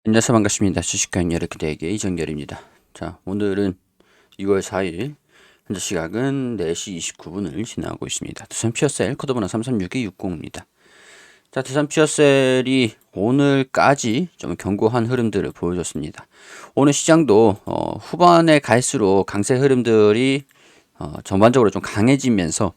안녕하세요. 반갑습니다. 주식가인 여러 기대에게 이정열입니다. 자, 오늘은 2월 4일 현재 시각은 4시 29분을 지나고 있습니다. 두산 피어셀 코드번호 336260입니다. 자, 두산 피어셀이 오늘까지 좀 견고한 흐름들을 보여줬습니다. 오늘 시장도 후반에 갈수록 강세 흐름들이 전반적으로 좀 강해지면서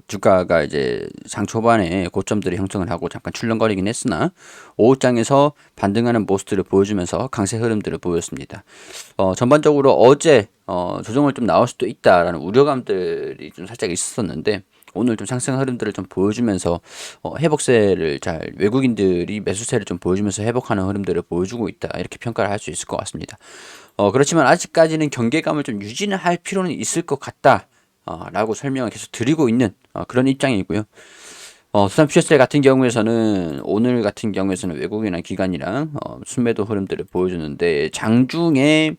주가가 이제 장 초반에 고점들이 형성을 하고 잠깐 출렁거리긴 했으나 오후장에서 반등하는 모습들을 보여주면서 강세 흐름들을 보였습니다. 전반적으로 어제 조정을 좀 나올 수도 있다라는 우려감들이 좀 살짝 있었는데 오늘 좀 상승 흐름들을 좀 보여주면서 회복세를 잘 외국인들이 매수세를 좀 보여주면서 회복하는 흐름들을 보여주고 있다 이렇게 평가를 할 수 있을 것 같습니다. 그렇지만 아직까지는 경계감을 좀 유지는 할 필요는 있을 것 같다. 라고 설명을 계속 드리고 있는 그런 입장이고요. 두산 피어셀 같은 경우에서는 오늘 같은 경우에서는 외국인이나 기관이랑 순매도 흐름들을 보여주는데 장중에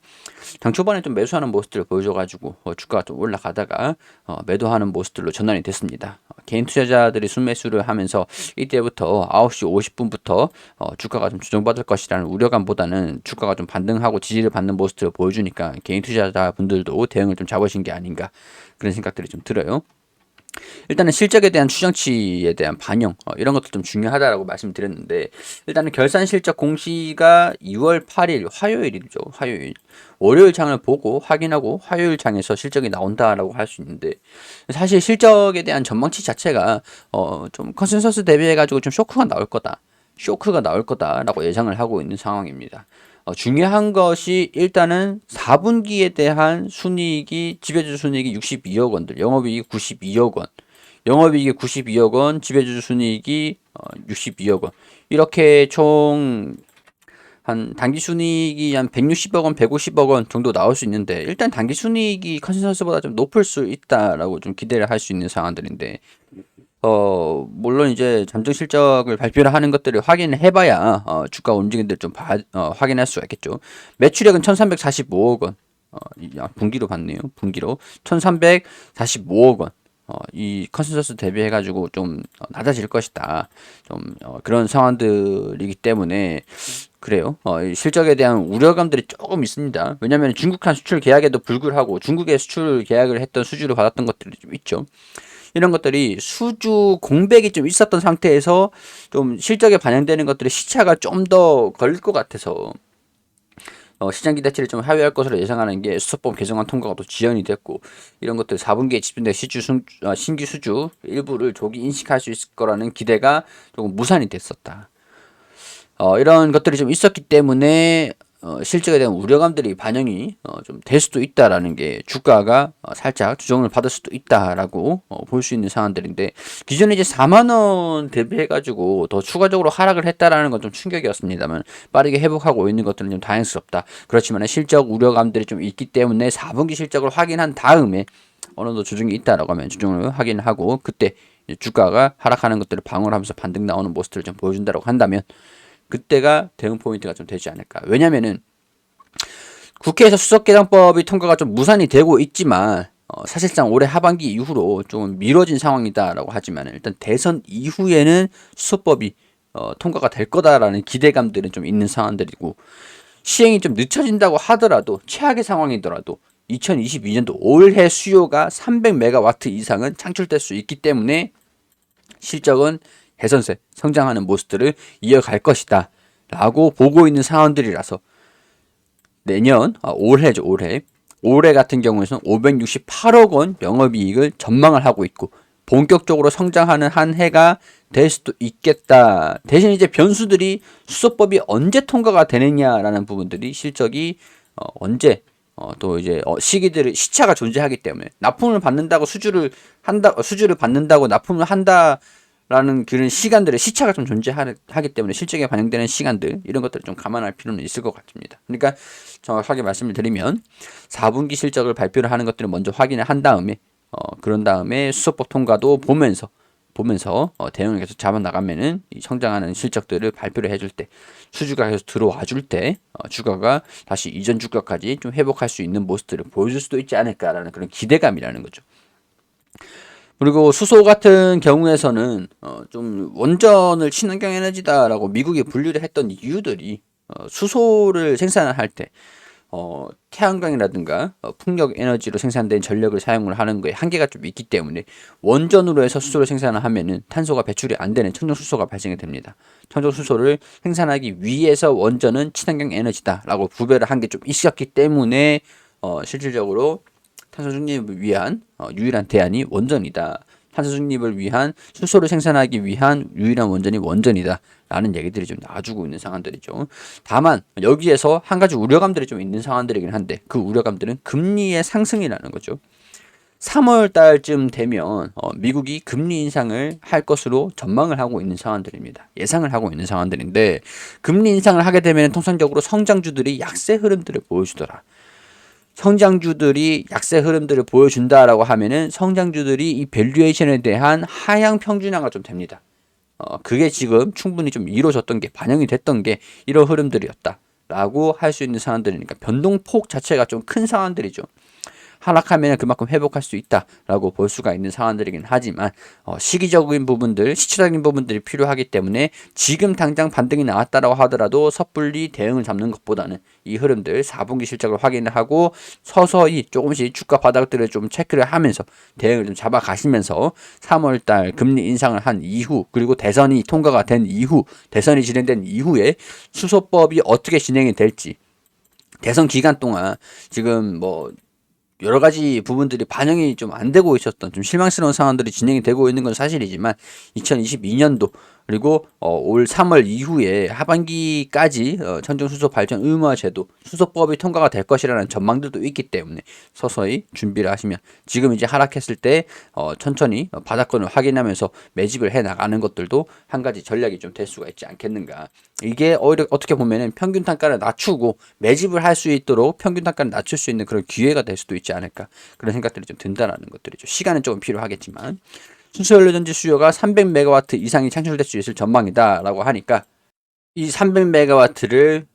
장 초반에 좀 매수하는 모습들을 보여줘가지고 주가가 좀 올라가다가 매도하는 모습들로 전환이 됐습니다. 개인 투자자들이 순매수를 하면서 이때부터 9시 50분부터 주가가 좀 조정받을 것이라는 우려감보다는 주가가 좀 반등하고 지지를 받는 모습들을 보여주니까 개인 투자자분들도 대응을 좀 잡으신 게 아닌가 그런 생각들이 좀 들어요. 일단은 실적에 대한 추정치에 대한 반영 이런 것도 좀 중요하다라고 말씀드렸는데 일단은 결산 실적 공시가 2월 8일 화요일이죠. 화요일. 월요일 장을 보고 확인하고 화요일 장에서 실적이 나온다라고 할 수 있는데 사실 실적에 대한 전망치 자체가 좀 컨센서스 대비해 가지고 좀 쇼크가 나올 거다라고 예상을 하고 있는 상황입니다. 중요한 것이 일단은 4분기에 대한 순이익이 지배주주 순이익이 62억 원들, 영업이익이 92억 원, 영업이익이 92억 원, 지배주주 순이익이 62억 원. 이렇게 총 한 단기 순이익이 한 160억 원, 150억 원 정도 나올 수 있는데 일단 단기 순이익이 컨센서스보다 좀 높을 수 있다라고 좀 기대를 할 수 있는 상황들인데 물론 이제 잠정 실적을 발표를 하는 것들을 확인을 해봐야 주가 움직임들 좀 확인할 수가 있겠죠. 매출액은 1345억 원. 분기로 봤네요. 분기로 1345억 원. 이 컨센서스 대비해가지고 좀 낮아질 것이다. 좀 그런 상황들이기 때문에 그래요. 이 실적에 대한 우려감들이 조금 있습니다. 왜냐하면 중국한 수출 계약에도 불구하고 중국에 수출 계약을 했던 수주를 받았던 것들이 좀 있죠. 이런 것들이 수주 공백이 좀 있었던 상태에서 좀 실적에 반영되는 것들이 시차가 좀 더 걸릴 것 같아서 시장 기대치를 좀 하회할 것으로 예상하는 게 수소법 개정안 통과가 또 지연이 됐고 이런 것들 4분기에 집중된 신규 수주 일부를 조기 인식할 수 있을 거라는 기대가 조금 무산이 됐었다. 이런 것들이 좀 있었기 때문에 실적에 대한 우려감들이 반영이 좀 될 수도 있다라는 게 주가가 살짝 조정을 받을 수도 있다라고 볼 수 있는 상황들인데 기존에 이제 4만 원 대비해가지고 더 추가적으로 하락을 했다라는 건 좀 충격이었습니다만 빠르게 회복하고 있는 것들은 좀 다행스럽다. 그렇지만 실적 우려감들이 좀 있기 때문에 4분기 실적을 확인한 다음에 어느 정도 조정이 있다라고 하면 조정을 확인하고 그때 주가가 하락하는 것들을 방어하면서 반등 나오는 모습들을 좀 보여준다고 한다면 그때가 대응 포인트가 좀 되지 않을까. 왜냐면은 국회에서 수석개정법이 통과가 좀 무산이 되고 있지만 사실상 올해 하반기 이후로 좀 미뤄진 상황이다라고 하지만 일단 대선 이후에는 수소법이 통과가 될 거다라는 기대감들은 좀 있는 상황들이고 시행이 좀 늦춰진다고 하더라도 최악의 상황이더라도 2022년도 올해 수요가 300메가와트 이상은 창출될 수 있기 때문에 실적은 개선세, 성장하는 모습들을 이어갈 것이다. 라고 보고 있는 상황들이라서 내년, 올해죠, 올해. 올해 같은 경우에는 568억 원 영업이익을 전망을 하고 있고 본격적으로 성장하는 한 해가 될 수도 있겠다. 대신 이제 변수들이 수소법이 언제 통과가 되느냐라는 부분들이 실적이 언제 또 이제 시기들을 시차가 존재하기 때문에 납품을 받는다고 수주를 받는다고 납품을 한다 라는 그런 시간들의 시차가 좀 존재하기 때문에 실적에 반영되는 시간들 이런 것들을 좀 감안할 필요는 있을 것 같습니다. 그러니까 정확하게 말씀을 드리면 4분기 실적을 발표를 하는 것들을 먼저 확인을 한 다음에 그런 다음에 수소법 통과도 보면서 대응을 계속 잡아 나가면은 이 성장하는 실적들을 발표를 해줄 때 수주가 계속 들어와 줄 때 주가가 다시 이전 주가까지 좀 회복할 수 있는 모습들을 보여줄 수도 있지 않을까라는 그런 기대감이라는 거죠. 그리고 수소 같은 경우에서는 좀 원전을 친환경 에너지다라고 미국이 분류를 했던 이유들이 수소를 생산할 때 태양광이라든가 풍력 에너지로 생산된 전력을 사용을 하는 거에 한계가 좀 있기 때문에 원전으로 해서 수소를 생산을 하면은 탄소가 배출이 안 되는 청정수소가 발생이 됩니다. 청정수소를 생산하기 위해서 원전은 친환경 에너지다라고 구별을 한 게 좀 있었기 때문에 실질적으로 탄소 중립을 위한 유일한 대안이 원전이다. 탄소 중립을 위한 수소를 생산하기 위한 유일한 원전이 원전이다. 라는 얘기들이 좀 나와주고 있는 상황들이죠. 다만 여기에서 한 가지 우려감들이 좀 있는 상황들이긴 한데 그 우려감들은 금리의 상승이라는 거죠. 3월 달쯤 되면 미국이 금리 인상을 할 것으로 전망을 하고 있는 상황들입니다. 예상을 하고 있는 상황들인데 금리 인상을 하게 되면 통상적으로 성장주들이 약세 흐름들을 보여주더라. 성장주들이 약세 흐름들을 보여준다라고 하면은 성장주들이 이 밸류에이션에 대한 하향 평준화가 좀 됩니다. 그게 지금 충분히 좀 이루어졌던 게 반영이 됐던 게 이런 흐름들이었다라고 할 수 있는 상황들이니까 변동폭 자체가 좀 큰 상황들이죠. 하락하면 그만큼 회복할 수 있다라고 볼 수가 있는 상황들이긴 하지만 시기적인 부분들, 시초적인 부분들이 필요하기 때문에 지금 당장 반등이 나왔다라고 하더라도 섣불리 대응을 잡는 것보다는 이 흐름들 4분기 실적을 확인을 하고 서서히 조금씩 주가 바닥들을 좀 체크를 하면서 대응을 좀 잡아가시면서 3월달 금리 인상을 한 이후 그리고 대선이 통과가 된 이후 대선이 진행된 이후에 수소법이 어떻게 진행이 될지 대선 기간 동안 지금 여러 가지 부분들이 반영이 좀 안 되고 있었던 좀 실망스러운 상황들이 진행이 되고 있는 건 사실이지만 2022년도 그리고 올 3월 이후에 하반기까지 청정수소 발전 의무화 제도 수소법이 통과가 될 것이라는 전망들도 있기 때문에 서서히 준비를 하시면 지금 이제 하락했을 때 천천히 바닥권을 확인하면서 매집을 해 나가는 것들도 한 가지 전략이 좀 될 수가 있지 않겠는가. 이게 오히려 어떻게 보면은 평균 단가를 낮추고 매집을 할 수 있도록 평균 단가를 낮출 수 있는 그런 기회가 될 수도 있지 않을까 그런 생각들이 좀 든다라는 것들이죠. 시간은 조금 필요하겠지만 순서연료전지 수요가 300메가와트 이상이 창출될 수 있을 전망이다라고 하니까 이 300메가와트를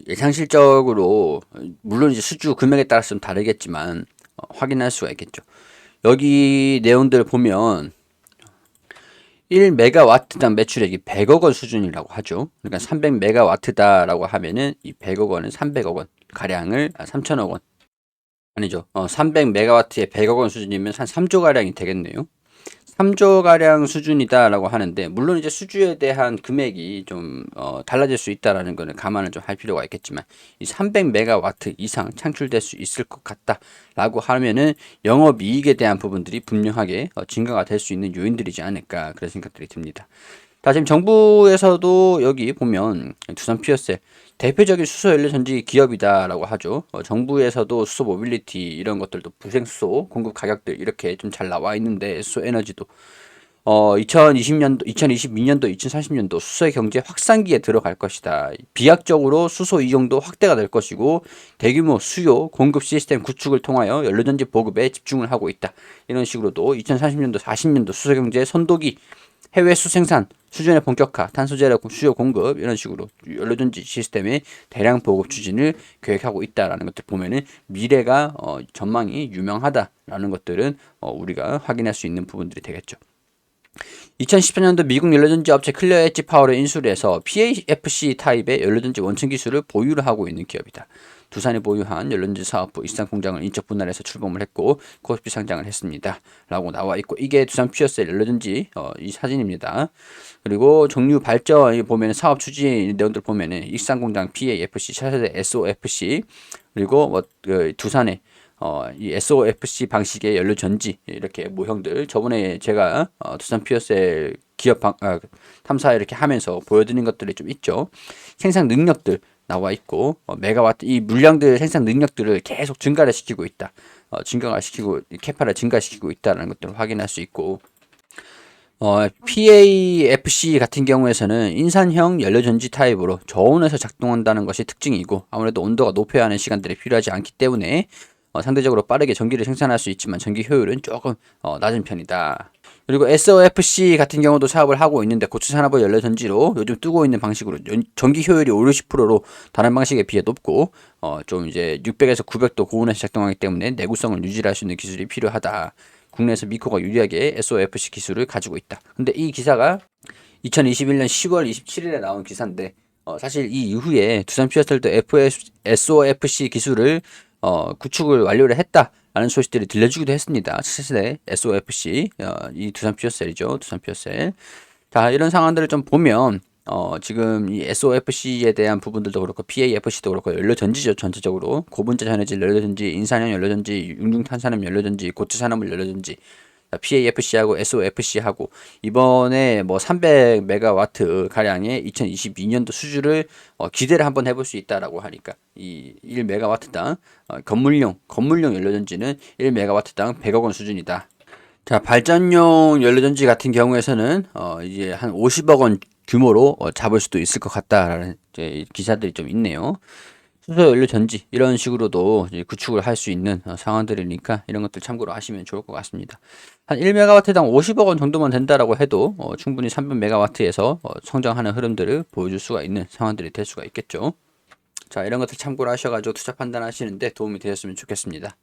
예상 실적으로 물론 이제 수주 금액에 따라서 좀 다르겠지만 확인할 수가 있겠죠. 여기 내용들 보면 1메가와트당 매출액이 100억 원 수준이라고 하죠. 그러니까 300메가와트다라고 하면은 이 100억 원은 300억 원 가량을 3천억 원 아니죠. 300메가와트에 100억 원 수준이면 한 3조 가량이 되겠네요. 3조 가량 수준이다라고 하는데 물론 이제 수주에 대한 금액이 좀 달라질 수 있다라는 거는 감안을 좀 할 필요가 있겠지만 이 300메가와트 이상 창출될 수 있을 것 같다라고 하면은 영업이익에 대한 부분들이 분명하게 증가가 될 수 있는 요인들이지 않을까 그런 생각들이 듭니다. 자, 지금 정부에서도 여기 보면 두산 피어셀 대표적인 수소연료 전지 기업이다라고 하죠. 정부에서도 수소 모빌리티 이런 것들도 부생수소 공급 가격들 이렇게 좀 잘 나와 있는데 수소 에너지도 2020년도, 2022년도, 2030년도 수소의 경제 확산기에 들어갈 것이다. 비약적으로 수소 이용도 확대가 될 것이고 대규모 수요 공급 시스템 구축을 통하여 연료전지 보급에 집중을 하고 있다. 이런 식으로도 2030년도, 40년도 수소 경제 선도기 해외 수생산 수준의 본격화, 탄소재료 수요 공급 이런 식으로 연료전지 시스템의 대량 보급 추진을 계획하고 있다라는 것들 보면은 미래가 전망이 유명하다라는 것들은 우리가 확인할 수 있는 부분들이 되겠죠. 2014년도 미국 연료전지 업체 클리어 엣지 파워를 인수를 해서 PAFC 타입의 연료전지 원천 기술을 보유를 하고 있는 기업이다. 두산이 보유한 연료전지 사업부 일산 공장을 인적 분할해서 출범을 했고 코스피 상장을 했습니다. 라고 나와 있고 이게 두산 피어셀 연료전지 이 사진입니다. 그리고 정유 발전 보면 사업 추진 내용들 보면은 일산 공장 PAFC 차세대 SOFC 그리고 두산의 이 SOFC 방식의 연료 전지 이렇게 모형들 저번에 제가 두산 피어셀 기업 탐사 이렇게 하면서 보여드린 것들이 좀 있죠. 생산 능력들 나와 있고 메가와트 이 물량들 생산 능력들을 계속 증가를 시키고 있다. 증가가 시키고 캐파를 증가시키고 있다는 것들을 확인할 수 있고 PAFC 같은 경우에서는 인산형 연료전지 타입으로 저온에서 작동한다는 것이 특징이고 아무래도 온도가 높여야 하는 시간들이 필요하지 않기 때문에 상대적으로 빠르게 전기를 생산할 수 있지만 전기 효율은 조금 낮은 편이다. 그리고 SOFC 같은 경우도 사업을 하고 있는데 고추산화부 연료전지로 요즘 뜨고 있는 방식으로 전기 효율이 50%로 다른 방식에 비해 높고 좀 이제 600에서 900도 고온에서 작동하기 때문에 내구성을 유지할 수 있는 기술이 필요하다. 국내에서 미코가 유리하게 SOFC 기술을 가지고 있다. 근데 이 기사가 2021년 10월 27일에 나온 기사인데 사실 이 이후에 두산 피어셀도 SOFC 기술을 구축을 완료를 했다라는 소식들이 들려주기도 했습니다. 차세대 SOFC 이 두산 피어셀이죠. 두산 피어셀. 자, 이런 상황들을 좀 보면 지금 이 SOFC에 대한 부분들도 그렇고 PAFC도 그렇고 연료전지죠. 전체적으로 고분자 전해질 연료전지, 인산형 연료전지, 융중탄산염 연료전지, 고체산화물 연료전지, PAFC하고 SOFC하고 이번에 뭐 300메가와트 가량의 2022년도 수주를 기대를 한번 해볼 수 있다라고 하니까 이 1메가와트당 건물용 연료전지는 1메가와트당 100억 원 수준이다. 자, 발전용 연료전지 같은 경우에서는 이제 한 50억 원 규모로 잡을 수도 있을 것 같다라는 이제 기사들이 좀 있네요. 수소 연료전지 이런 식으로도 이제 구축을 할 수 있는 상황들이니까 이런 것들 참고로 하시면 좋을 것 같습니다. 한 1메가와트당 50억 원 정도만 된다라고 해도 충분히 300메가와트에서 성장하는 흐름들을 보여줄 수가 있는 상황들이 될 수가 있겠죠. 자, 이런 것들 참고로 하셔가지고 투자 판단하시는데 도움이 되셨으면 좋겠습니다.